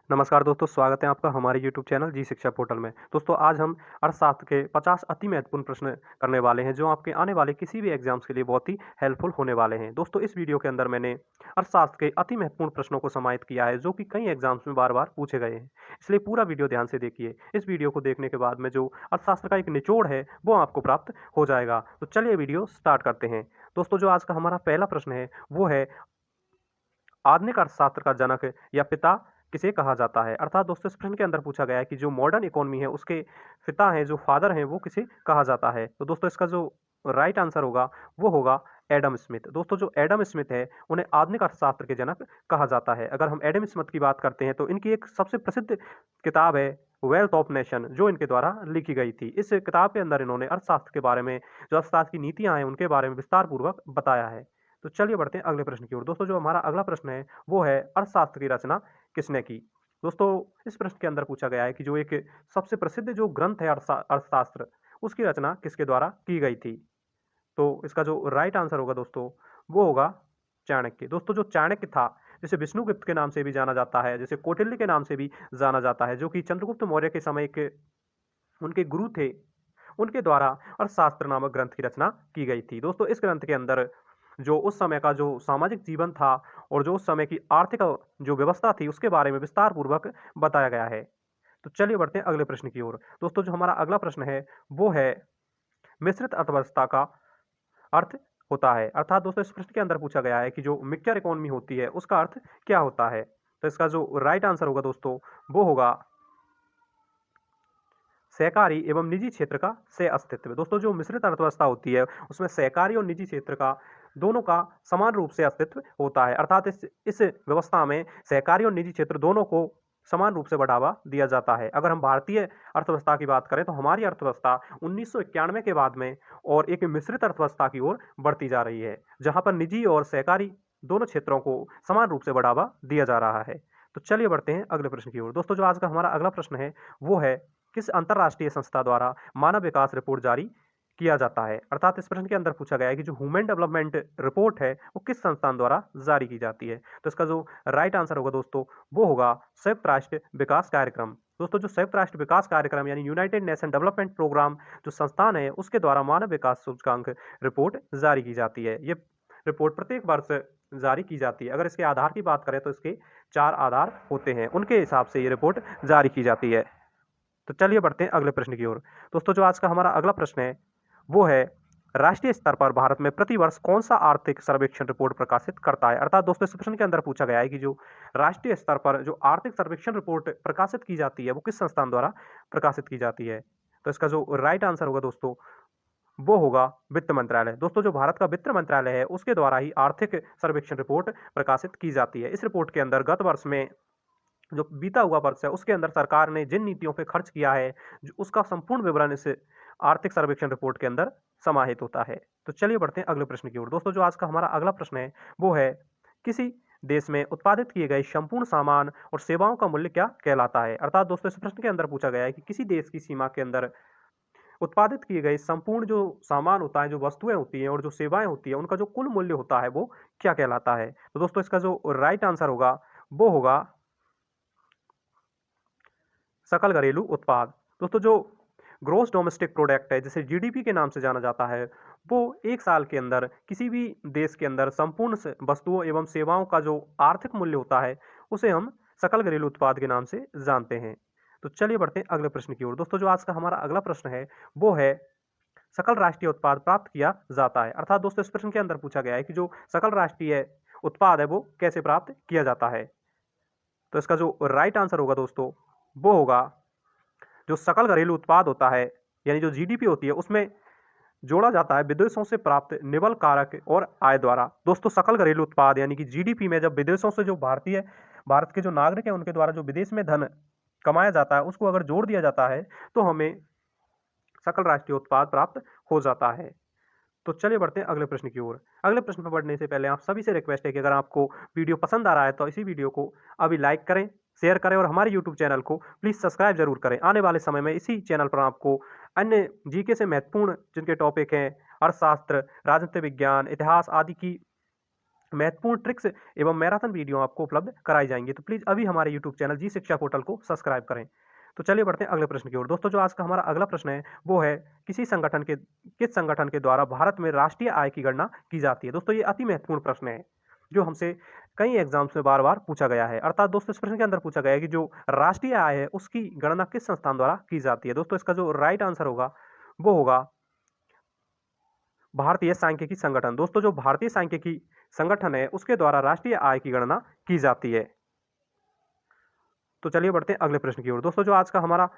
नमस्कार दोस्तों, स्वागत है आपका हमारे यूट्यूब चैनल जी शिक्षा पोर्टल में। दोस्तों आज हम अर्थशास्त्र के 50 अति महत्वपूर्ण प्रश्न करने वाले हैं, जो आपके आने वाले किसी भी एग्जाम्स के लिए बहुत ही हेल्पफुल होने वाले हैं। दोस्तों इस वीडियो के अंदर मैंने अर्थशास्त्र के अति महत्वपूर्ण प्रश्नों को समाहित किया है, जो कि कई एग्जाम्स में बार-बार पूछे गए हैं। इसलिए पूरा वीडियो ध्यान से देखिए। इस वीडियो को देखने के बाद में जो अर्थशास्त्र का एक निचोड़ है, वो आपको प्राप्त हो जाएगा। तो चलिए वीडियो स्टार्ट करते हैं। दोस्तों जो आज का हमारा पहला प्रश्न है, वो है आधुनिक अर्थशास्त्र का जनक या पिता किसे कहा जाता है? अर्थात दोस्तों इस प्रश्न के अंदर पूछा गया है कि जो मॉडर्न इकोनॉमी है उसके पिता हैं, जो फादर हैं, वो किसे कहा जाता है? तो दोस्तों इसका जो राइट आंसर होगा वो होगा एडम स्मिथ। दोस्तों जो एडम स्मिथ है, उन्हें आधुनिक अर्थशास्त्र के जनक कहा जाता है। अगर हम एडम स्मिथ की बात करते हैं तो इनकी एक सबसे प्रसिद्ध किताब है वेल्थ ऑफ नेशन, जो इनके द्वारा लिखी गई थी। इस किताब के अंदर इन्होंने अर्थशास्त्र के बारे में, जो अर्थशास्त्र की नीतियां हैं उनके बारे में विस्तार पूर्वक बताया है। तो चलिए बढ़ते हैं अगले प्रश्न की ओर। दोस्तों जो हमारा अगला प्रश्न है वो है अर्थशास्त्र की रचना किसने की? दोस्तों इस प्रश्न के अंदर पूछा गया है कि जो एक सबसे प्रसिद्ध जो ग्रंथ है अर्थशास्त्र, उसकी रचना किसके द्वारा की गई थी? तो इसका जो राइट आंसर होगा दोस्तों वो होगा चाणक्य। दोस्तों जो चाणक्य था, जिसे विष्णुगुप्त के नाम से भी जाना जाता है, जिसे कौटिल्य के नाम से भी जाना जाता है, जो कि चंद्रगुप्त मौर्य के समय के उनके गुरु थे, उनके द्वारा अर्थशास्त्र नामक ग्रंथ की रचना की गई थी। दोस्तों इस ग्रंथ के अंदर जो उस समय का जो सामाजिक जीवन था और जो उस समय की आर्थिक जो व्यवस्था थी उसके बारे में विस्तार पूर्वक बताया गया है। तो चलिए बढ़ते हैं अगले प्रश्न की ओर। दोस्तों जो हमारा अगला प्रश्न है वो है मिश्रित अर्थव्यवस्था का अर्थ होता है। अर्थात दोस्तों इस प्रश्न के अंदर पूछा गया है कि जो मिक्सचर इकोनॉमी होती है उसका अर्थ क्या होता है? तो इसका जो राइट आंसर होगा दोस्तों वो होगा सहकारी एवं निजी क्षेत्र का सह अस्तित्व। दोस्तों जो मिश्रित अर्थव्यवस्था होती है उसमें सहकारी और निजी क्षेत्र का दोनों का समान रूप से अस्तित्व होता है। अर्थात इस व्यवस्था में सहकारी और निजी क्षेत्र दोनों को समान रूप से बढ़ावा दिया जाता है। अगर हम भारतीय अर्थव्यवस्था की बात करें तो हमारी अर्थव्यवस्था 1991 के बाद में और एक मिश्रित अर्थव्यवस्था की ओर बढ़ती जा रही है, जहां पर निजी और सहकारी दोनों क्षेत्रों को समान रूप से बढ़ावा दिया जा रहा है। तो चलिए बढ़ते हैं अगले प्रश्न की ओर। दोस्तों जो आज का हमारा अगला प्रश्न है वो है किस अंतरराष्ट्रीय संस्था द्वारा मानव विकास रिपोर्ट जारी किया जाता है? अर्थात इस प्रश्न के अंदर पूछा गया है कि जो ह्यूमन डेवलपमेंट रिपोर्ट है वो किस संस्थान द्वारा जारी की जाती है? तो इसका जो राइट आंसर होगा दोस्तों वो होगा संयुक्त राष्ट्र विकास कार्यक्रम। दोस्तों जो संयुक्त राष्ट्र विकास कार्यक्रम यानी यूनाइटेड नेशन डेवलपमेंट प्रोग्राम जो संस्थान है उसके द्वारा मानव विकास सूचकांक रिपोर्ट जारी की जाती है। ये रिपोर्ट प्रत्येक वर्ष जारी की जाती है। अगर इसके आधार की बात करें तो इसके 4 आधार होते हैं, उनके हिसाब से ये रिपोर्ट जारी की जाती है। तो चलिए बढ़ते हैं अगले प्रश्न की ओर। दोस्तों जो आज का हमारा अगला प्रश्न है वो है राष्ट्रीय स्तर पर भारत में प्रति वर्ष कौन सा आर्थिक सर्वेक्षण रिपोर्ट प्रकाशित करता है? अर्थात दोस्तों इस प्रश्न के अंदर पूछा गया है कि जो राष्ट्रीय स्तर पर जो आर्थिक सर्वेक्षण रिपोर्ट प्रकाशित की जाती है वो किस संस्थान द्वारा प्रकाशित की जाती है? तो इसका जो राइट आंसर होगा दोस्तों वो होगा वित्त मंत्रालय। दोस्तों जो भारत का वित्त मंत्रालय है उसके द्वारा ही आर्थिक सर्वेक्षण रिपोर्ट प्रकाशित की जाती है। इस रिपोर्ट के अंदर गत वर्ष में जो बीता हुआ वर्ष है उसके अंदर सरकार ने जिन नीतियों पे खर्च किया है उसका संपूर्ण विवरण इस आर्थिक सर्वेक्षण रिपोर्ट के अंदर समाहित होता है। तो चलिए बढ़ते हैं अगले प्रश्न की ओर। दोस्तों जो आज का हमारा अगला प्रश्न है वो है किसी देश में उत्पादित किए गए संपूर्ण सामान और सेवाओं का मूल्य क्या कहलाता है? अर्थात दोस्तों इस प्रश्न के अंदर पूछा गया है कि किसी देश की सीमा के अंदर उत्पादित किए गए संपूर्ण जो सामान होता है, जो वस्तुएं होती हैं और जो सेवाएं होती है, उनका जो कुल मूल्य होता है वो क्या कहलाता है? तो दोस्तों इसका जो राइट आंसर होगा वो होगा सकल घरेलू उत्पाद। दोस्तों जो ग्रोस डोमेस्टिक प्रोडक्ट है, जिसे जीडीपी के नाम से जाना जाता है, वो एक साल के अंदर किसी भी देश के अंदर संपूर्ण वस्तुओं एवं सेवाओं का जो आर्थिक मूल्य होता है उसे हम सकल घरेलू उत्पाद के नाम से जानते हैं। तो चलिए बढ़ते हैं अगले प्रश्न की ओर। दोस्तों जो आज का हमारा अगला प्रश्न है वो है सकल राष्ट्रीय उत्पाद प्राप्त किया जाता है। अर्थात दोस्तों इस प्रश्न के अंदर पूछा गया है कि जो सकल राष्ट्रीय उत्पाद है वो कैसे प्राप्त किया जाता है? तो इसका जो राइट आंसर होगा दोस्तों वो होगा जो सकल घरेलू उत्पाद होता है यानी जो जीडीपी होती है उसमें जोड़ा जाता है विदेशों से प्राप्त निवल कारक और आय द्वारा। दोस्तों सकल घरेलू उत्पाद यानी कि जीडीपी में जब विदेशों से जो भारत के जो नागरिक हैं उनके द्वारा जो विदेश में धन कमाया जाता है उसको अगर जोड़ दिया जाता है तो हमें सकल राष्ट्रीय उत्पाद प्राप्त हो जाता है। तो चलिए बढ़ते हैं अगले प्रश्न की ओर। अगले प्रश्न पर बढ़ने से पहले आप सभी से रिक्वेस्ट है कि अगर आपको वीडियो पसंद आ रहा है तो इसी वीडियो को अभी लाइक करें, शेयर करें और हमारे यूट्यूब चैनल को प्लीज़ सब्सक्राइब जरूर करें। आने वाले समय में इसी चैनल पर आपको अन्य जीके से महत्वपूर्ण जिनके टॉपिक हैं अर्थशास्त्र, राजनीति विज्ञान, इतिहास आदि की महत्वपूर्ण ट्रिक्स एवं मैराथन वीडियो आपको उपलब्ध कराई जाएंगी। तो प्लीज़ अभी हमारे यूट्यूब चैनल जी शिक्षा पोर्टल को सब्सक्राइब करें। तो चलिए बढ़ते हैं अगले प्रश्न की ओर। दोस्तों जो आज का हमारा अगला प्रश्न है वो है किस संगठन के द्वारा भारत में राष्ट्रीय आय की गणना की जाती है। दोस्तों ये अति महत्वपूर्ण प्रश्न है जो हमसे कई एग्जाम्स में बार बार पूछा गया है। अर्थात दोस्तों इस प्रश्न के अंदर पूछा गया है कि जो राष्ट्रीय आय है उसकी गणना किस संस्थान द्वारा की जाती है। दोस्तों इसका जो राइट आंसर होगा वो होगा भारतीय सांख्यिकी संगठन। दोस्तों जो भारतीय सांख्यिकी संगठन है उसके द्वारा राष्ट्रीय आय की गणना की जाती है। तो चलिए बढ़ते हैं अगले प्रश्न की ओर। दोस्तों जो आज का हमारा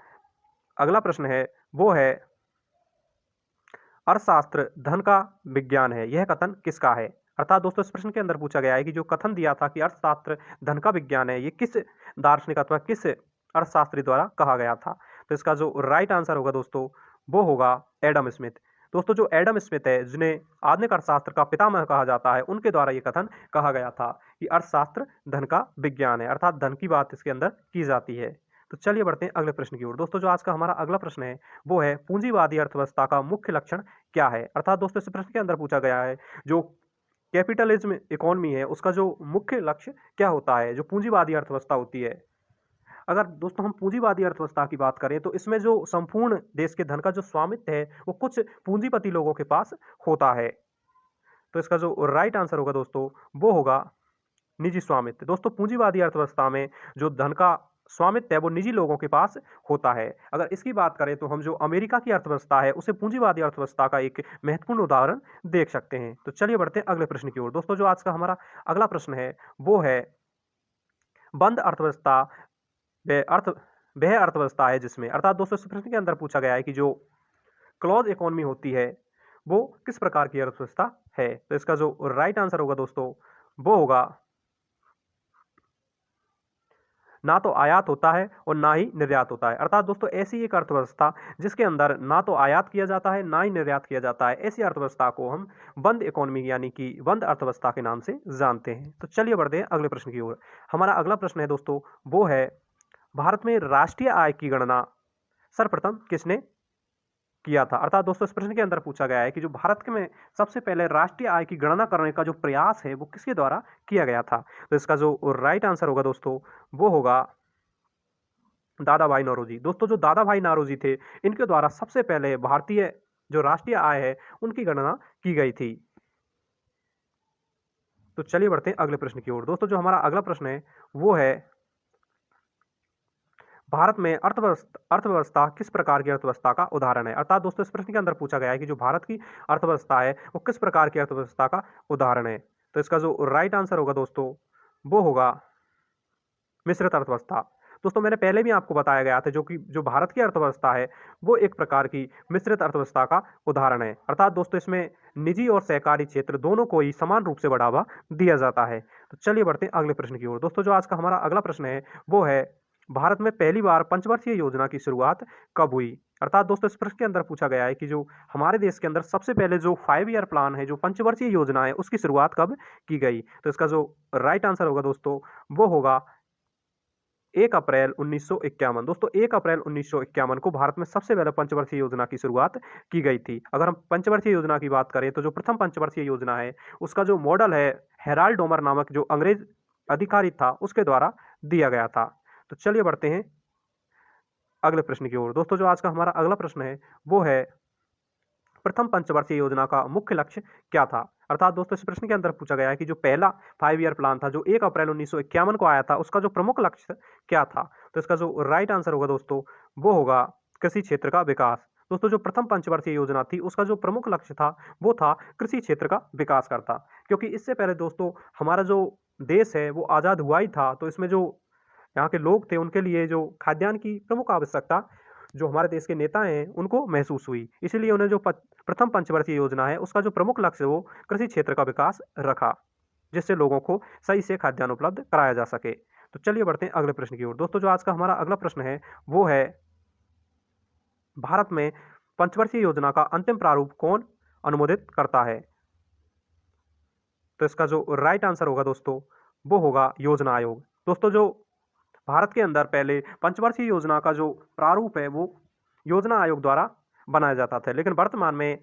अगला प्रश्न है वो है अर्थशास्त्र धन का विज्ञान है, यह कथन किसका है। अर्थात दोस्तों इस प्रश्न के अंदर पूछा गया है कि जो कथन दिया था कि अर्थशास्त्र धन का विज्ञान है, ये किस दार्शनिक अथवा किस अर्थशास्त्री द्वारा कहा गया था। तो इसका जो राइट आंसर होगा दोस्तों वो होगा एडम स्मिथ। दोस्तों जो एडम स्मिथ है जिन्हें आधुनिक अर्थशास्त्र का पितामह कहा जाता है, उनके द्वारा ये कथन कहा गया था कि अर्थशास्त्र धन का विज्ञान है, अर्थात धन की बात इसके अंदर की जाती है। तो चलिए बढ़ते हैं अगले प्रश्न की ओर। दोस्तों जो आज का हमारा अगला प्रश्न है वो है पूंजीवादी अर्थव्यवस्था का मुख्य लक्षण क्या है। अर्थात दोस्तों इस प्रश्न के अंदर पूछा गया है जो कैपिटलिज्म इकोनॉमी है उसका जो मुख्य लक्ष्य क्या होता है, जो पूंजीवादी अर्थव्यवस्था होती है। अगर दोस्तों हम पूंजीवादी अर्थव्यवस्था की बात करें तो इसमें जो संपूर्ण देश के धन का जो स्वामित्व है वो कुछ पूंजीपति लोगों के पास होता है। तो इसका जो राइट आंसर होगा दोस्तों वो होगा निजी स्वामित्व। दोस्तों पूंजीवादी अर्थव्यवस्था में जो धन का स्वामित्व है वो निजी लोगों के पास होता है। अगर इसकी बात करें तो हम जो अमेरिका की अर्थव्यवस्था है उसे पूंजीवादी अर्थव्यवस्था का एक महत्वपूर्ण उदाहरण देख सकते हैं। तो चलिए बढ़ते हैं अगले प्रश्न की ओर। दोस्तों जो आज का हमारा अगला प्रश्न है वो है बंद अर्थव्यवस्था वह अर्थ वह अर्थव्यवस्था है जिसमें, अर्थात दोस्तों इस प्रश्न के अंदर पूछा गया है कि जो क्लोज इकोनॉमी होती है वो किस प्रकार की अर्थव्यवस्था है। तो इसका जो राइट आंसर होगा दोस्तों वो होगा ना तो आयात होता है और ना ही निर्यात होता है। अर्थात दोस्तों ऐसी एक अर्थव्यवस्था जिसके अंदर ना तो आयात किया जाता है ना ही निर्यात किया जाता है, ऐसी अर्थव्यवस्था को हम बंद इकोनॉमी यानी कि बंद अर्थव्यवस्था के नाम से जानते हैं। तो चलिए बढ़ते हैं अगले प्रश्न की ओर। हमारा अगला प्रश्न है दोस्तों वो है भारत में राष्ट्रीय आय की गणना सर्वप्रथम किसने किया था। अर्थात दोस्तों इस प्रश्न के अंदर पूछा गया है कि जो भारत के में सबसे पहले राष्ट्रीय आय की गणना करने का जो प्रयास है वो किसके द्वारा किया गया था। तो इसका जो राइट आंसर होगा दोस्तों वो होगा दादा भाई नौरोजी। दोस्तों जो दादा भाई नौरोजी थे इनके द्वारा सबसे पहले भारतीय जो राष्ट्रीय आय है उनकी गणना की गई थी। तो चलिए बढ़ते हैं अगले प्रश्न की ओर। दोस्तों जो हमारा अगला प्रश्न है वो है भारत में अर्थव्यवस्था किस प्रकार की अर्थव्यवस्था का उदाहरण है। अर्थात दोस्तों इस प्रश्न के अंदर पूछा गया है कि जो भारत की अर्थव्यवस्था है वो किस प्रकार की अर्थव्यवस्था का उदाहरण है। तो इसका जो राइट आंसर होगा दोस्तों वो होगा मिश्रित अर्थव्यवस्था। दोस्तों मैंने पहले भी आपको बताया गया था जो भारत की अर्थव्यवस्था है वो एक प्रकार की मिश्रित अर्थव्यवस्था का उदाहरण है। अर्थात दोस्तों इसमें निजी और सहकारी क्षेत्र दोनों को ही समान रूप से बढ़ावा दिया जाता है। तो चलिए बढ़ते हैं अगले प्रश्न की ओर। दोस्तों जो आज का हमारा अगला प्रश्न है वो है भारत में पहली बार पंचवर्षीय योजना की शुरुआत कब हुई। अर्थात दोस्तों इस प्रश्न के अंदर पूछा गया है कि जो हमारे देश के अंदर सबसे पहले जो 5 ईयर प्लान है, जो पंचवर्षीय योजना है, उसकी शुरुआत कब की गई। तो इसका जो राइट आंसर होगा दोस्तों वो होगा 1 अप्रैल 1951। दोस्तों 1 अप्रैल 1951 को भारत में सबसे पहले पंचवर्षीय योजना की शुरुआत की गई थी। अगर हम पंचवर्षीय योजना की बात करें तो जो प्रथम पंचवर्षीय योजना है उसका जो मॉडल है हेराल्ड डोमर नामक जो अंग्रेज अधिकारी था उसके द्वारा दिया गया था। तो चलिए बढ़ते हैं अगले प्रश्न की ओर। दोस्तों जो आज का हमारा अगला प्रश्न है वो है प्रथम पंचवर्षीय योजना का मुख्य लक्ष्य क्या था। अर्थात दोस्तों इस प्रश्न के अंदर पूछा गया है कि जो पहला 5 ईयर प्लान था जो 1 अप्रैल 1951 को आया था उसका जो प्रमुख लक्ष्य क्या था। तो इसका जो राइट आंसर होगा दोस्तों वो होगा कृषि क्षेत्र का विकास। दोस्तों जो प्रथम पंचवर्षीय योजना थी उसका जो प्रमुख लक्ष्य था वो था कृषि क्षेत्र का विकास करता, क्योंकि इससे पहले दोस्तों हमारा जो देश है वो आज़ाद हुआ ही था। तो इसमें जो यहाँ के लोग थे उनके लिए जो खाद्यान्न की प्रमुख आवश्यकता जो हमारे देश के नेता हैं उनको महसूस हुई, इसीलिए उन्हें जो प्रथम पंचवर्षीय योजना है उसका जो प्रमुख लक्ष्य है वो कृषि क्षेत्र का विकास रखा, जिससे लोगों को सही से खाद्यान्न उपलब्ध कराया जा सके। तो चलिए बढ़ते हैं अगले प्रश्न की ओर। दोस्तों जो आज का हमारा अगला प्रश्न है वो है भारत में पंचवर्षीय योजना का अंतिम प्रारूप कौन अनुमोदित करता है। तो इसका जो राइट आंसर होगा दोस्तों वो होगा योजना आयोग। दोस्तों जो भारत के अंदर पहले पंचवर्षीय योजना का जो प्रारूप है वो योजना आयोग द्वारा बनाया जाता था, लेकिन वर्तमान में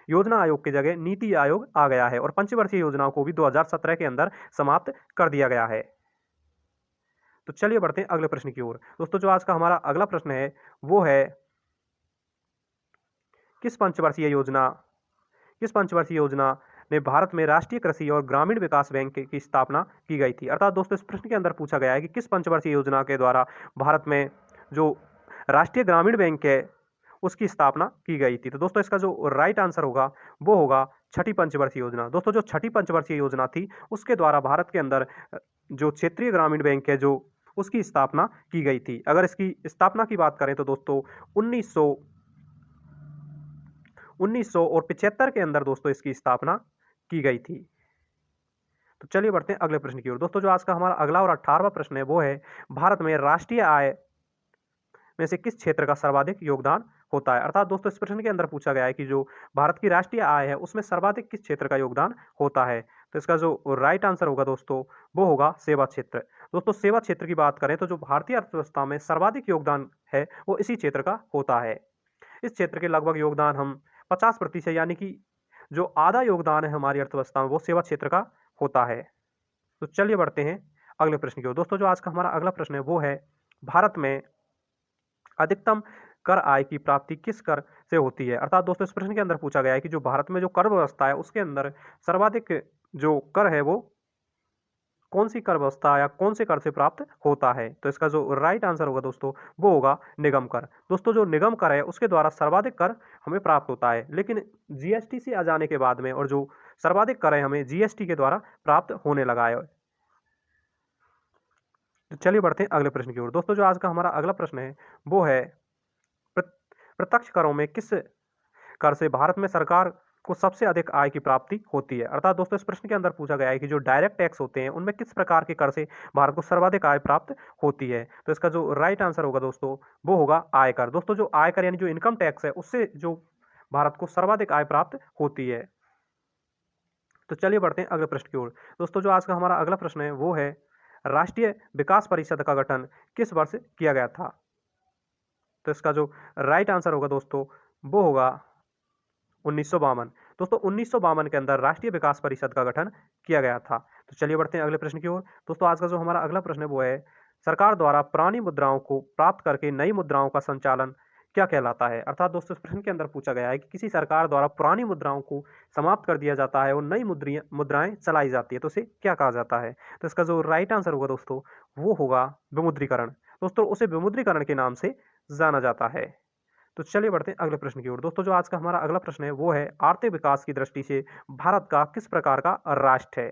योजना आयोग की जगह नीति आयोग आ गया है और पंचवर्षीय योजनाओं को भी 2017 के अंदर समाप्त कर दिया गया है। तो चलिए बढ़ते हैं अगले प्रश्न की ओर। दोस्तों जो आज का हमारा अगला प्रश्न है वो है किस पंचवर्षीय योजना किस पंचवर्षीय योजना ने भारत में राष्ट्रीय कृषि और ग्रामीण विकास बैंक की स्थापना की गई थी। अर्थात दोस्तों इस प्रश्न के अंदर पूछा गया है कि किस पंचवर्षीय योजना के द्वारा भारत में जो राष्ट्रीय ग्रामीण बैंक है उसकी स्थापना की गई थी। तो दोस्तों इसका जो राइट आंसर होगा वो होगा छठी पंचवर्षीय योजना। दोस्तों जो छठी पंचवर्षीय योजना थी उसके द्वारा भारत के अंदर जो क्षेत्रीय ग्रामीण बैंक है जो उसकी स्थापना की गई थी। अगर इसकी स्थापना की बात करें तो दोस्तों 1975 के अंदर दोस्तों इसकी स्थापना की गई थी। तो चलिए बढ़ते हैं अगले प्रश्न की ओर। दोस्तों जो आज का हमारा अगला और 18वां प्रश्न है वो है भारत में राष्ट्रीय आय में से किस क्षेत्र का सर्वाधिक योगदान होता है। अर्थात दोस्तों इस प्रश्न के अंदर पूछा गया है कि जो भारत की राष्ट्रीय आय है उसमें सर्वाधिक किस क्षेत्र का योगदान होता है। तो इसका जो राइट आंसर होगा दोस्तों वो होगा सेवा क्षेत्र। दोस्तों सेवा क्षेत्र की बात करें तो जो भारतीय अर्थव्यवस्था में सर्वाधिक योगदान है वो इसी क्षेत्र का होता है। इस क्षेत्र के लगभग योगदान हम 50% यानी कि जो आधा योगदान है हमारी अर्थव्यवस्था में वो सेवा क्षेत्र का होता है। तो चलिए बढ़ते हैं अगले प्रश्न की ओर। दोस्तों जो आज का हमारा अगला प्रश्न है वो है भारत में अधिकतम कर आय की प्राप्ति किस कर से होती है। अर्थात दोस्तों इस प्रश्न के अंदर पूछा गया है कि जो भारत में जो कर व्यवस्था है उसके अंदर सर्वाधिक जो कर है वो कौन सी कर व्यवस्था या कौन से कर से प्राप्त होता है। तो इसका जो राइट आंसर होगा दोस्तों वो होगा निगम कर। दोस्तों जो निगम कर है उसके द्वारा सर्वाधिक कर हमें प्राप्त होता है, लेकिन जीएसटी से आ जाने के बाद में और जो सर्वाधिक कर है हमें जीएसटी के द्वारा प्राप्त होने लगा है। तो चलिए बढ़ते हैं अगले प्रश्न की ओर। दोस्तों जो आज का हमारा अगला प्रश्न है वो है प्रत्यक्ष करों में किस कर से भारत में सरकार को सबसे अधिक आय की प्राप्ति होती है। अर्थात दोस्तों इस प्रश्न के अंदर पूछा गया है कि जो डायरेक्ट टैक्स होते हैं उनमें किस प्रकार के कर से भारत को सर्वाधिक आय प्राप्त होती है। तो इसका जो राइट आंसर होगा दोस्तों वो होगा आयकर। दोस्तों जो आयकर यानी जो इनकम टैक्स है उससे जो भारत को सर्वाधिक आय प्राप्त होती है। तो चलिए बढ़ते हैं अगले प्रश्न की ओर। दोस्तों जो आज का हमारा अगला प्रश्न है वो है राष्ट्रीय विकास परिषद का गठन किस वर्ष किया गया था। तो इसका जो राइट आंसर होगा दोस्तों वो होगा 1952। दोस्तों 1952 के अंदर राष्ट्रीय विकास परिषद का गठन किया गया था। तो चलिए बढ़ते हैं अगले प्रश्न की ओर। दोस्तों आज का जो हमारा अगला प्रश्न है वो है सरकार द्वारा पुरानी मुद्राओं को प्राप्त करके नई मुद्राओं का संचालन क्या कहलाता है। अर्थात दोस्तों इस प्रश्न के अंदर पूछा गया है कि किसी सरकार द्वारा पुरानी मुद्राओं को समाप्त कर दिया जाता है और नई मुद्राएं चलाई जाती है तो उसे क्या कहा जाता है। तो इसका जो राइट आंसर होगा दोस्तों वो होगा विमुद्रीकरण। दोस्तों उसे विमुद्रीकरण के नाम से जाना जाता है। तो चलिए बढ़ते हैं अगले प्रश्न की ओर। दोस्तों जो आज का हमारा अगला प्रश्न है वो है आर्थिक विकास की दृष्टि से भारत का किस प्रकार का राष्ट्र है।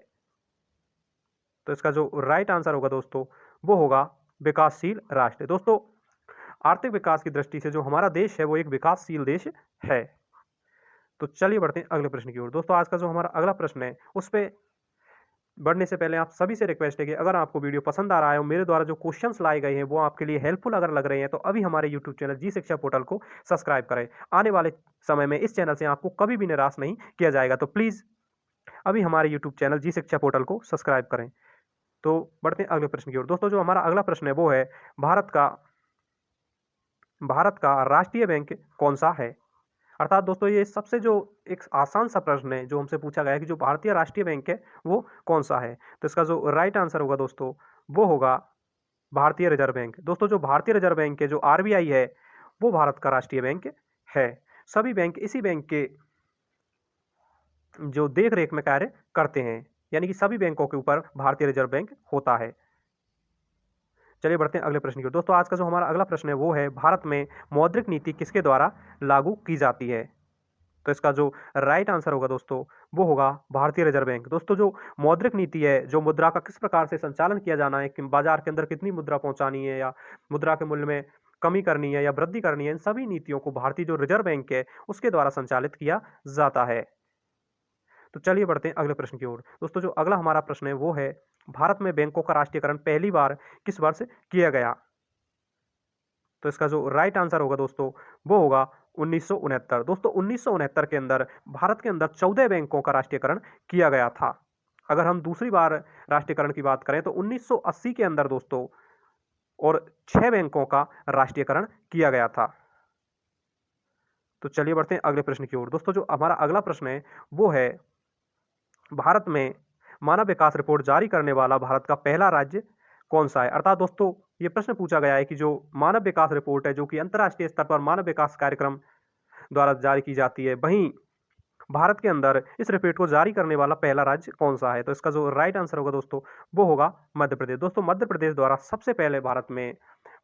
तो इसका जो राइट आंसर होगा दोस्तों वो होगा विकासशील राष्ट्र। दोस्तों आर्थिक विकास की दृष्टि से जो हमारा देश है वो एक विकासशील देश है। तो चलिए बढ़ते हैं अगले प्रश्न की ओर। दोस्तों आज का जो हमारा अगला प्रश्न है उस पर बढ़ने से पहले आप सभी से रिक्वेस्ट है कि अगर आपको वीडियो पसंद आ रहा है और मेरे द्वारा जो क्वेश्चंस लाए गए हैं वो आपके लिए हेल्पफुल अगर लग रहे हैं तो अभी हमारे यूट्यूब चैनल जी शिक्षा पोर्टल को सब्सक्राइब करें। आने वाले समय में इस चैनल से आपको कभी भी निराश नहीं किया जाएगा। तो प्लीज़ अभी हमारे यूट्यूब चैनल जी शिक्षा पोर्टल को सब्सक्राइब करें। तो बढ़ते हैं अगले प्रश्न की ओर। दोस्तों जो हमारा अगला प्रश्न है वो है भारत का राष्ट्रीय बैंक कौन सा है। अर्थात दोस्तों ये सबसे जो एक आसान सा प्रश्न है जो हमसे पूछा गया है कि जो भारतीय राष्ट्रीय बैंक है वो कौन सा है। तो इसका जो राइट आंसर होगा दोस्तों वो होगा भारतीय रिजर्व बैंक। दोस्तों जो भारतीय रिजर्व बैंक है जो आरबीआई है वो भारत का राष्ट्रीय बैंक है। सभी बैंक इसी बैंक के जो देख रेख में कार्य करते हैं, यानी कि सभी बैंकों के ऊपर भारतीय रिजर्व बैंक होता है। चलिए बढ़ते हैं अगले प्रश्न की ओर। दोस्तों आज का जो हमारा अगला प्रश्न है वो है भारत में मौद्रिक नीति किसके द्वारा लागू की जाती है। तो इसका जो राइट आंसर होगा दोस्तों वो होगा भारतीय रिजर्व बैंक। दोस्तों जो मौद्रिक नीति है जो मुद्रा का किस प्रकार से संचालन किया जाना है कि बाजार के अंदर कितनी मुद्रा पहुंचानी है या मुद्रा के मूल्य में कमी करनी है या वृद्धि करनी है, इन सभी नीतियों को भारतीय जो रिजर्व बैंक है उसके द्वारा संचालित किया जाता है। तो चलिए बढ़ते हैं अगले प्रश्न की ओर। दोस्तों जो अगला हमारा प्रश्न है वो है भारत में बैंकों का राष्ट्रीयकरण पहली बार किस वर्ष किया गया। तो इसका जो राइट आंसर होगा दोस्तों वो होगा 1969। दोस्तों 1969 के अंदर भारत के अंदर 14 बैंकों का राष्ट्रीयकरण किया गया था। अगर हम दूसरी बार राष्ट्रीयकरण की बात करें तो 1980 के अंदर दोस्तों और 6 बैंकों का राष्ट्रीयकरण किया गया था। तो चलिए बढ़ते हैं अगले प्रश्न की ओर। दोस्तों जो हमारा अगला प्रश्न है वो है, भारत में मानव विकास रिपोर्ट जारी करने वाला भारत का पहला राज्य कौन सा है? अर्थात दोस्तों ये प्रश्न पूछा गया है कि जो मानव विकास रिपोर्ट है, जो कि अंतर्राष्ट्रीय स्तर पर मानव विकास कार्यक्रम द्वारा जारी की जाती है, वहीं भारत के अंदर इस रिपोर्ट को जारी करने वाला पहला राज्य कौन सा है? तो इसका जो राइट आंसर होगा दोस्तों वो होगा मध्य प्रदेश। दोस्तों मध्य प्रदेश द्वारा सबसे पहले भारत में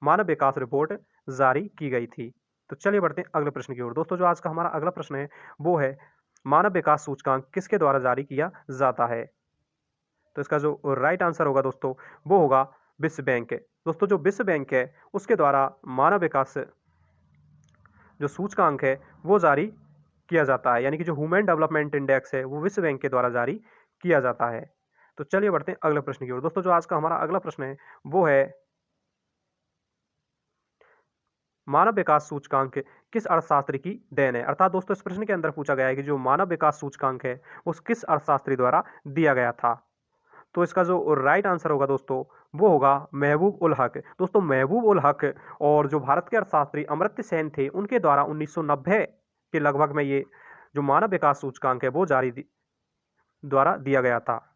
मानव विकास रिपोर्ट जारी की गई थी। तो चलिए बढ़ते हैं अगले प्रश्न की ओर। दोस्तों जो आज का हमारा अगला प्रश्न है वो है, मानव विकास सूचकांक किसके द्वारा जारी किया जाता है? तो इसका जो राइट आंसर होगा दोस्तों वो होगा विश्व बैंक। दोस्तों जो विश्व बैंक है उसके द्वारा मानव विकास जो सूचकांक है वो जारी किया जाता है, यानी कि जो ह्यूमन डेवलपमेंट इंडेक्स है वो विश्व बैंक के द्वारा जारी किया जाता है। तो चलिए बढ़ते हैं अगले प्रश्न की ओर। दोस्तों जो आज का हमारा अगला प्रश्न है वो है, मानव विकास सूचकांक किस अर्थशास्त्री की देन है? अर्थात दोस्तों इस प्रश्न के अंदर पूछा गया है कि जो मानव विकास सूचकांक है उस किस अर्थशास्त्री द्वारा दिया गया था? तो इसका जो राइट आंसर होगा दोस्तों वो होगा महबूब उल हक। दोस्तों महबूब उल हक और जो भारत के अर्थशास्त्री अमर्त्य सेन थे उनके द्वारा 1990 के लगभग में ये जो मानव विकास सूचकांक है वो द्वारा दिया गया था।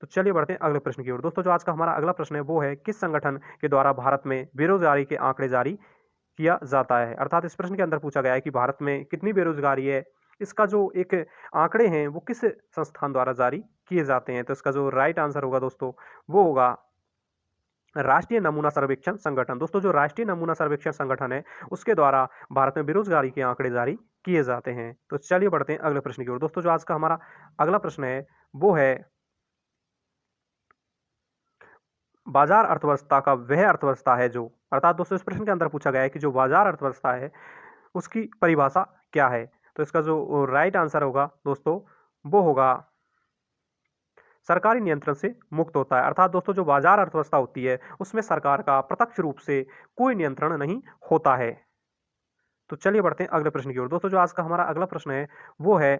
तो चलिए बढ़ते हैं अगले प्रश्न की ओर। दोस्तों जो आज का हमारा अगला प्रश्न है वो है, किस संगठन के द्वारा भारत में बेरोजगारी के आंकड़े जारी किया जाता है? अर्थात इस प्रश्न के अंदर पूछा गया है कि भारत में कितनी बेरोजगारी है, इसका जो एक आंकड़े हैं वो किस संस्थान द्वारा जारी किए जाते हैं? तो इसका जो राइट आंसर होगा दोस्तों वो होगा राष्ट्रीय नमूना सर्वेक्षण संगठन। दोस्तों जो राष्ट्रीय नमूना सर्वेक्षण संगठन है उसके द्वारा भारत में बेरोजगारी के आंकड़े जारी किए जाते हैं। तो चलिए बढ़ते हैं अगले प्रश्न की ओर। दोस्तों जो आज का हमारा अगला प्रश्न है वो है, बाजार अर्थव्यवस्था का वह अर्थव्यवस्था है जो, अर्थात दोस्तों इस प्रश्न के अंदर पूछा गया है कि जो बाजार अर्थव्यवस्था है उसकी परिभाषा क्या है? तो इसका जो राइट आंसर होगा दोस्तों वो होगा सरकारी नियंत्रण से मुक्त होता है। अर्थात दोस्तों जो बाजार अर्थव्यवस्था होती है उसमें सरकार का प्रत्यक्ष रूप से कोई नियंत्रण नहीं होता है। तो चलिए बढ़ते हैं अगले प्रश्न की ओर। दोस्तों जो आज का हमारा अगला प्रश्न है वो है,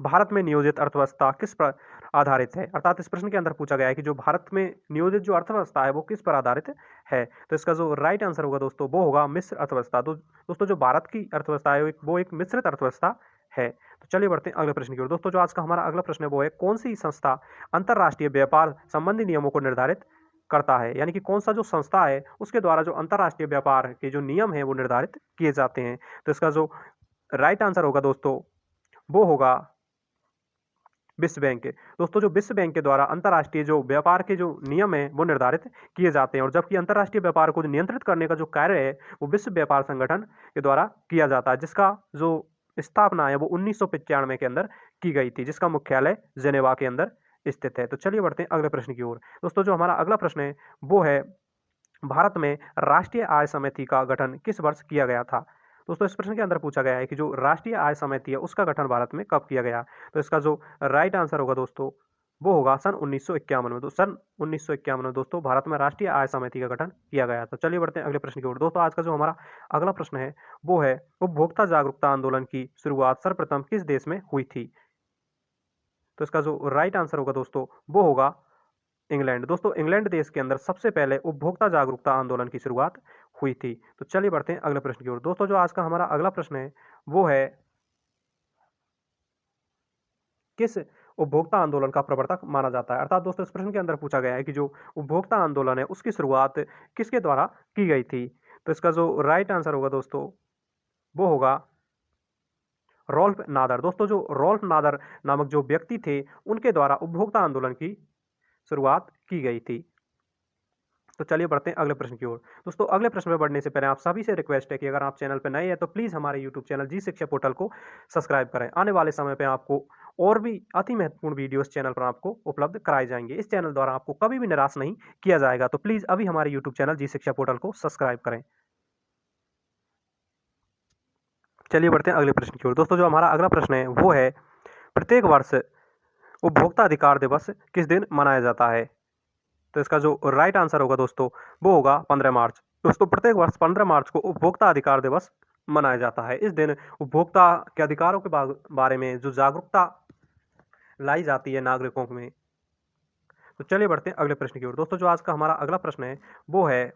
भारत में नियोजित अर्थव्यवस्था किस पर आधारित है? अर्थात इस प्रश्न के अंदर पूछा गया है कि जो भारत में नियोजित जो अर्थव्यवस्था है वो किस पर आधारित है? तो इसका जो राइट आंसर होगा दोस्तों वो होगा मिश्र अर्थव्यवस्था। तो दोस्तों जो भारत की अर्थव्यवस्था है वो एक मिश्रित अर्थव्यवस्था है। तो चलिए बढ़ते हैं अगले प्रश्न की ओर। दोस्तों जो आज का हमारा अगला प्रश्न है वो है, कौन सी संस्था अंतरराष्ट्रीय व्यापार संबंधी नियमों को निर्धारित करता है? यानी कि कौन सा जो संस्था है उसके द्वारा जो अंतरराष्ट्रीय व्यापार के जो नियम है वो निर्धारित किए जाते हैं? तो इसका जो राइट आंसर होगा दोस्तों वो होगा विश्व बैंक। दोस्तों जो विश्व बैंक के द्वारा अंतर्राष्ट्रीय जो व्यापार के जो नियम है वो निर्धारित किए जाते हैं, और जबकि अंतर्राष्ट्रीय व्यापार को नियंत्रित करने का जो कार्य है वो विश्व व्यापार संगठन के द्वारा किया जाता है, जिसका जो स्थापना है वो 1995 के अंदर की गई थी, जिसका मुख्यालय जेनेवा के अंदर स्थित है। तो चलिए बढ़ते हैं अगले प्रश्न की ओर। दोस्तों जो हमारा अगला प्रश्न है वो है, भारत में राष्ट्रीय आय समिति का गठन किस वर्ष किया गया था? दोस्तों इस प्रश्न के अंदर पूछा गया है कि जो राष्ट्रीय आय समिति है उसका गठन भारत में कब किया गया? तो इसका जो राइट आंसर होगा दोस्तों वो होगा सन 1951 में। सन 1951 में दोस्तों भारत में राष्ट्रीय आय समिति का गठन किया गया। तो चलिए बढ़ते हैं अगले प्रश्न की ओर। दोस्तों आज का जो हमारा अगला प्रश्न है वो है, उपभोक्ता जागरूकता आंदोलन की शुरुआत सर्वप्रथम किस देश में हुई थी? तो इसका जो राइट आंसर होगा दोस्तों वो होगा इंग्लैंड। दोस्तों इंग्लैंड देश के अंदर सबसे पहले उपभोक्ता जागरूकता आंदोलन की शुरुआत हुई थी। तो चलिए बढ़ते हैं अगले प्रश्न की ओर। दोस्तों जो आज का हमारा अगला प्रश्न है वो है, किस उपभोक्ता आंदोलन का प्रवर्तक माना जाता है? अर्थात दोस्तों इस प्रश्न के अंदर पूछा गया है कि जो उपभोक्ता आंदोलन है उसकी शुरुआत किसके द्वारा की गई थी? तो इसका जो राइट आंसर होगा दोस्तों वो होगा रॉल्फ नादर। दोस्तों जो रॉल्फ नादर नामक जो व्यक्ति थे उनके द्वारा उपभोक्ता आंदोलन की शुरुआत की गई थी। तो चलिए बढ़ते हैं अगले प्रश्न की ओर। दोस्तों अगले प्रश्न में बढ़ने से पहले आप सभी से रिक्वेस्ट है कि अगर आप चैनल पर नए हैं तो प्लीज़ हमारे यूट्यूब चैनल जी शिक्षा पोर्टल को सब्सक्राइब करें। आने वाले समय पे आपको और भी अति महत्वपूर्ण वीडियोस चैनल पर आपको उपलब्ध कराए जाएंगे। इस चैनल द्वारा आपको कभी भी निराश नहीं किया जाएगा। तो प्लीज़ अभी हमारे यूट्यूब चैनल जी शिक्षा पोर्टल को सब्सक्राइब करें। चलिए बढ़ते हैं अगले प्रश्न की ओर। दोस्तों जो हमारा अगला प्रश्न है वो है, प्रत्येक वर्ष उपभोक्ता अधिकार दिवस किस दिन मनाया जाता है? तो इसका जो राइट आंसर होगा दोस्तों वो होगा 15 मार्च। दोस्तों प्रत्येक वर्ष 15 मार्च को उपभोक्ता अधिकार दिवस मनाया जाता है। इस दिन उपभोक्ता के अधिकारों के बारे में जो जागरूकता लाई जाती है नागरिकों में। तो चलिए बढ़ते हैं अगले प्रश्न की ओर। दोस्तों जो आज का हमारा अगला प्रश्न है वो है,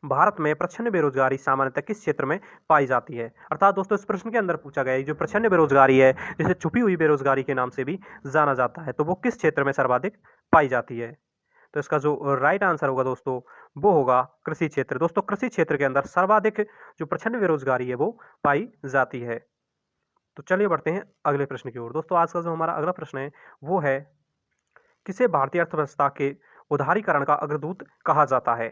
भारत में प्रच्छन्न बेरोजगारी सामान्यतः किस क्षेत्र में पाई जाती है? अर्थात दोस्तों इस प्रश्न के अंदर पूछा गया है जो प्रच्छन्न बेरोजगारी है, जिसे छुपी हुई बेरोजगारी के नाम से भी जाना जाता है, तो वो किस क्षेत्र में सर्वाधिक पाई जाती है? तो इसका जो राइट आंसर होगा दोस्तों, वो होगा कृषि क्षेत्र। दोस्तों कृषि क्षेत्र के अंदर सर्वाधिक जो प्रच्छन्न बेरोजगारी है वो पाई जाती है। तो चलिए बढ़ते हैं अगले प्रश्न की ओर। दोस्तों आज का जो हमारा अगला प्रश्न है वो है, किसे भारतीय अर्थव्यवस्था के उदारीकरण का अग्रदूत कहा जाता है?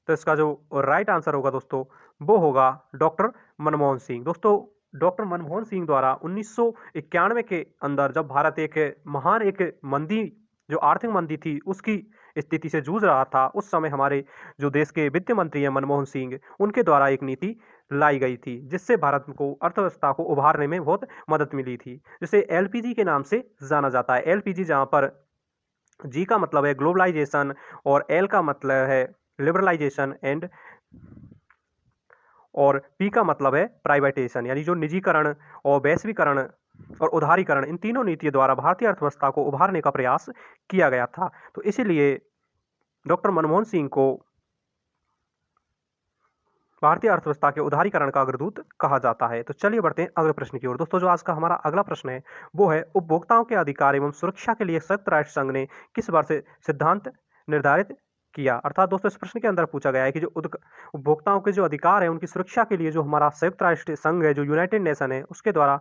तो इसका जो राइट आंसर होगा दोस्तों, वो होगा डॉक्टर मनमोहन सिंह। दोस्तों डॉक्टर मनमोहन सिंह द्वारा 1991 के अंदर जब भारत एक महान एक मंदी जो आर्थिक मंदी थी उसकी स्थिति से जूझ रहा था, उस समय हमारे जो देश के वित्त मंत्री हैं मनमोहन सिंह, उनके द्वारा एक नीति लाई गई थी जिससे भारत को अर्थव्यवस्था को उभारने में बहुत मदद मिली थी, जिसे एलपीजी के नाम से जाना जाता है। एलपीजी जहां पर जी का मतलब है ग्लोबलाइजेशन और एल का मतलब है लिबरलाइजेशन एंड और पी का मतलब है प्राइवेटाइजेशन, यानी जो निजीकरण और वैश्वीकरण और उदारीकरण, इन तीनों नीतियों द्वारा भारतीय अर्थव्यवस्था को उभारने का प्रयास किया गया था। तो इसीलिए डॉक्टर मनमोहन सिंह को भारतीय अर्थव्यवस्था के उदारीकरण का अग्रदूत कहा जाता है। तो चलिए बढ़ते हैं अगले प्रश्न की ओर। दोस्तों जो आज का हमारा अगला प्रश्न है वो है, उपभोक्ताओं के अधिकार एवं सुरक्षा के लिए संयुक्त राष्ट्र संघ ने किस वर्ष सिद्धांत निर्धारित किया? अर्थात दोस्तों इस प्रश्न के अंदर पूछा गया है कि जो उपभोक्ताओं के जो अधिकार है उनकी सुरक्षा के लिए जो हमारा संयुक्त राष्ट्र संघ है, जो यूनाइटेड नेशन है, उसके द्वारा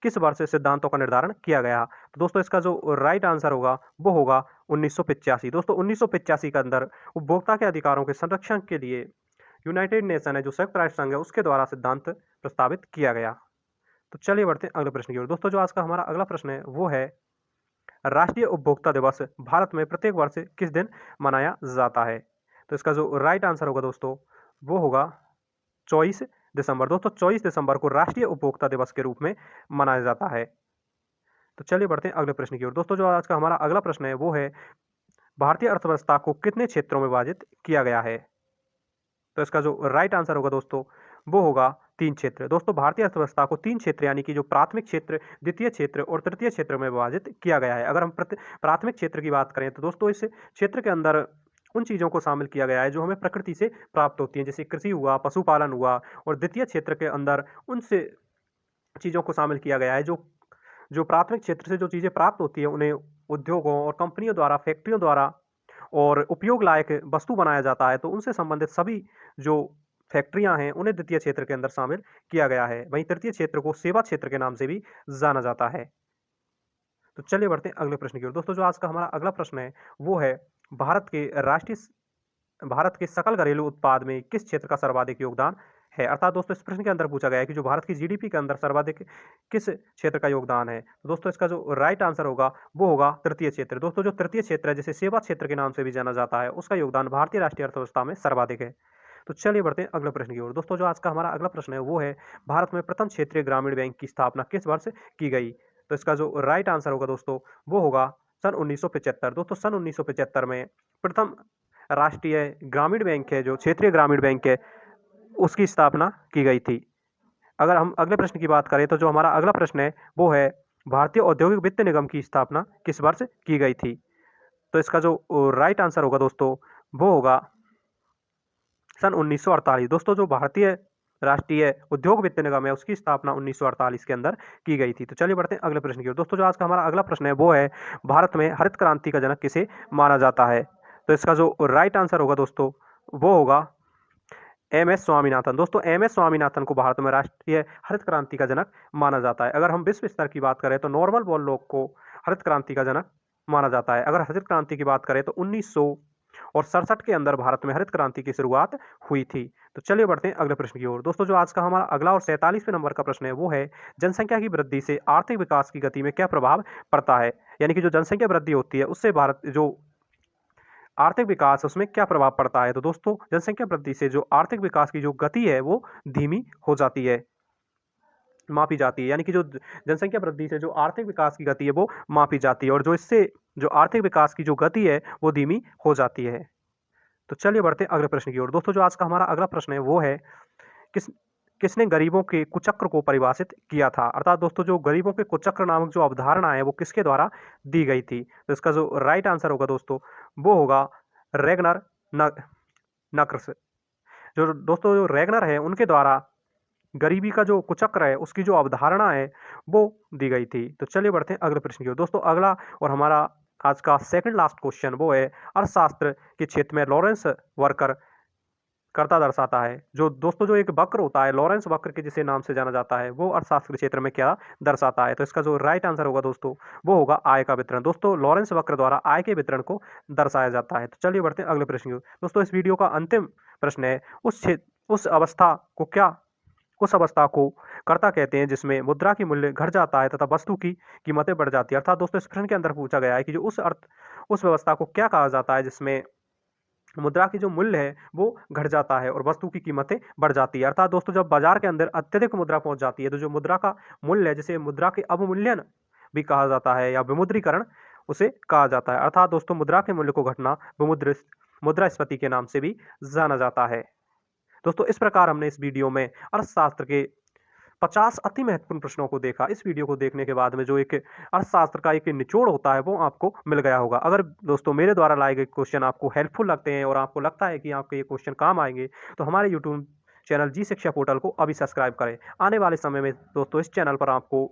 किस वर्ष सिद्धांतों का निर्धारण किया गया? तो दोस्तों इसका जो राइट आंसर होगा वो होगा 1985। दोस्तों 1985 के अंदर उपभोक्ता के अधिकारों के संरक्षण के लिए यूनाइटेड नेशन है, जो संयुक्त राष्ट्र संघ है, उसके द्वारा सिद्धांत प्रस्तावित किया गया। तो चलिए बढ़ते हैं अगले प्रश्न की ओर। दोस्तों जो आज का हमारा अगला प्रश्न है वो है, राष्ट्रीय उपभोक्ता दिवस भारत में प्रत्येक वर्ष किस दिन मनाया जाता है? तो इसका जो राइट आंसर होगा दोस्तों वो होगा 24 दिसंबर। दोस्तों 24 दिसंबर को राष्ट्रीय उपभोक्ता दिवस के रूप में मनाया जाता है। तो चलिए बढ़ते हैं अगले प्रश्न की ओर। दोस्तों जो आज का हमारा अगला प्रश्न है वो है, भारतीय अर्थव्यवस्था को कितने क्षेत्रों में विभाजित किया गया है? तो इसका जो राइट आंसर होगा दोस्तों वो होगा 3 क्षेत्र। दोस्तों भारतीय अर्थव्यवस्था को 3 क्षेत्र यानी कि जो प्राथमिक क्षेत्र, द्वितीय क्षेत्र और तृतीय क्षेत्र में विभाजित किया गया है। अगर हम प्राथमिक क्षेत्र की बात करें तो दोस्तों इस क्षेत्र के अंदर उन चीज़ों को शामिल किया गया है जो हमें प्रकृति से प्राप्त होती हैं, जैसे कृषि हुआ, पशुपालन हुआ, और द्वितीय क्षेत्र के अंदर उनसे चीज़ों को शामिल किया गया है जो जो प्राथमिक क्षेत्र से जो चीज़ें प्राप्त होती है उन्हें उद्योगों और कंपनियों द्वारा, फैक्ट्रियों द्वारा और उपयोग लायक वस्तु बनाया जाता है, तो उनसे संबंधित सभी जो फैक्ट्रियां हैं उन्हें द्वितीय क्षेत्र के अंदर शामिल किया गया है। वहीं तृतीय क्षेत्र को सेवा क्षेत्र के नाम से भी जाना जाता है। तो चलिए बढ़ते हैं अगले प्रश्न की ओर। दोस्तों जो आज का हमारा अगला प्रश्न है वो है, भारत के भारत के सकल घरेलू उत्पाद में किस क्षेत्र का सर्वाधिक योगदान है? अर्थात दोस्तों इस प्रश्न के अंदर पूछा गया है कि जो भारत की जीडीपी के अंदर सर्वाधिक किस क्षेत्र का योगदान है? तो दोस्तों इसका जो राइट आंसर होगा वो होगा तृतीय क्षेत्र। दोस्तों जो तृतीय क्षेत्र है, जिसे सेवा क्षेत्र के नाम से भी जाना जाता है, उसका योगदान भारतीय राष्ट्रीय अर्थव्यवस्था में सर्वाधिक है। तो चलिए बढ़ते हैं अगले प्रश्न की ओर। दोस्तों जो आज का हमारा अगला प्रश्न है वो है, भारत में प्रथम क्षेत्रीय ग्रामीण बैंक की स्थापना किस वर्ष की गई? तो इसका जो राइट आंसर होगा दोस्तों वो होगा सन 1975। दोस्तों सन 1975 में प्रथम राष्ट्रीय ग्रामीण बैंक है, जो क्षेत्रीय ग्रामीण बैंक है, उसकी स्थापना की गई थी। अगर हम अगले प्रश्न की बात करें तो जो हमारा अगला प्रश्न है वो है, भारतीय औद्योगिक वित्त निगम की स्थापना किस वर्ष की गई थी? तो इसका जो राइट आंसर होगा दोस्तों वो होगा सन 1948। दोस्तों जो भारतीय राष्ट्रीय उद्योग वित्त निगम है उसकी स्थापना 1948 के अंदर की गई थी। तो चलिए बढ़ते हैं अगले प्रश्न की ओर। दोस्तों जो आज का हमारा अगला प्रश्न है वो है, भारत में हरित क्रांति का जनक किसे माना जाता है? तो इसका जो राइट आंसर होगा दोस्तों वो होगा एम.एस. स्वामीनाथन। दोस्तों एम.एस. स्वामीनाथन को भारत में राष्ट्रीय हरित क्रांति का जनक माना जाता है। अगर हम विश्व स्तर की बात करें तो नॉर्मन बोरलॉग को हरित क्रांति का जनक माना जाता है। अगर हरित क्रांति की बात करें तो 1967 के अंदर भारत में हरित क्रांति की शुरुआत हुई थी। तो चलिए बढ़ते हैं अगले प्रश्न की ओर। दोस्तों जो आज का हमारा अगला और 47वें नंबर का प्रश्न है वो है, जनसंख्या की वृद्धि से आर्थिक विकास की गति में क्या प्रभाव पड़ता है? यानी कि जो जनसंख्या वृद्धि होती है उससे भारत जो आर्थिक विकास उसमें क्या प्रभाव पड़ता है? तो दोस्तों जनसंख्या वृद्धि से जो आर्थिक विकास की जो गति है वो धीमी हो जाती है, मापी जाती है। यानी कि जो जनसंख्या वृद्धि से जो आर्थिक विकास की गति है वो मापी जाती है, और जो इससे जो आर्थिक विकास की जो गति है वो धीमी हो जाती है। तो चलिए बढ़ते हैं अगले प्रश्न की ओर। दोस्तों जो आज का हमारा अगला प्रश्न है वो है, किस किसने गरीबों के कुचक्र को परिभाषित किया था? अर्थात दोस्तों जो गरीबों के कुचक्र नामक जो अवधारणा है वो किसके द्वारा दी गई थी? तो इसका जो राइट आंसर होगा दोस्तों वो होगा रेगनर नक्रस। जो दोस्तों जो रैगनर है उनके द्वारा गरीबी का जो कुचक्र है उसकी जो अवधारणा है वो दी गई थी। तो चलिए बढ़ते हैं अगले प्रश्न की ओर। दोस्तों अगला और हमारा आज का सेकंड लास्ट क्वेश्चन वो है अर्थशास्त्र के क्षेत्र में लॉरेंस वर्कर कर्ता दर्शाता है। जो दोस्तों जो एक वक्र होता है लॉरेंस वक्र के जिसे नाम से जाना जाता है वो अर्थशास्त्र के क्षेत्र में क्या दर्शाता है। तो इसका जो राइट आंसर होगा दोस्तों वो होगा आय का वितरण। दोस्तों लॉरेंस वक्र द्वारा आय के वितरण को दर्शाया जाता है। तो चलिए बढ़ते हैं अगले प्रश्न की ओर। दोस्तों इस वीडियो का अंतिम प्रश्न है उस अवस्था को क्या उस अवस्था को कर्ता कहते हैं जिसमें मुद्रा की मूल्य घट जाता है तथा वस्तु की कीमतें बढ़ जाती है। अर्थात दोस्तों इस प्रश्न के अंदर पूछा गया है कि जो उस व्यवस्था को क्या कहा जाता है जिसमें मुद्रा की जो मूल्य है वो घट जाता है और वस्तु की कीमतें बढ़ जाती है। अर्थात दोस्तों जब बाजार के अंदर अत्यधिक मुद्रा पहुंच जाती है तो जो मुद्रा का मूल्य है जिसे मुद्रा के अवमूल्यन भी कहा जाता है या विमुद्रीकरण उसे कहा जाता है। अर्थात दोस्तों मुद्रा के मूल्य को घटना मुद्रास्फीति के नाम से भी जाना जाता है। दोस्तों इस प्रकार हमने इस वीडियो में अर्थशास्त्र के 50 अति महत्वपूर्ण प्रश्नों को देखा। इस वीडियो को देखने के बाद में जो एक अर्थशास्त्र का एक निचोड़ होता है वो आपको मिल गया होगा। अगर दोस्तों मेरे द्वारा लाए गए क्वेश्चन आपको हेल्पफुल लगते हैं और आपको लगता है कि आपके ये क्वेश्चन काम आएंगे तो हमारे यूट्यूब चैनल जी शिक्षा पोर्टल को अभी सब्सक्राइब करें। आने वाले समय में दोस्तों इस चैनल पर आपको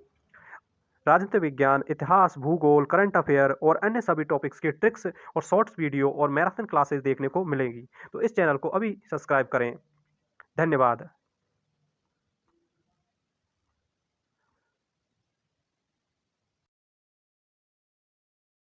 राजनीति विज्ञान, इतिहास, भूगोल, करंट अफेयर और अन्य सभी टॉपिक्स के ट्रिक्स और शॉर्ट्स वीडियो और मैराथन क्लासेस देखने को मिलेगी। तो इस चैनल को अभी सब्सक्राइब करें। धन्यवाद।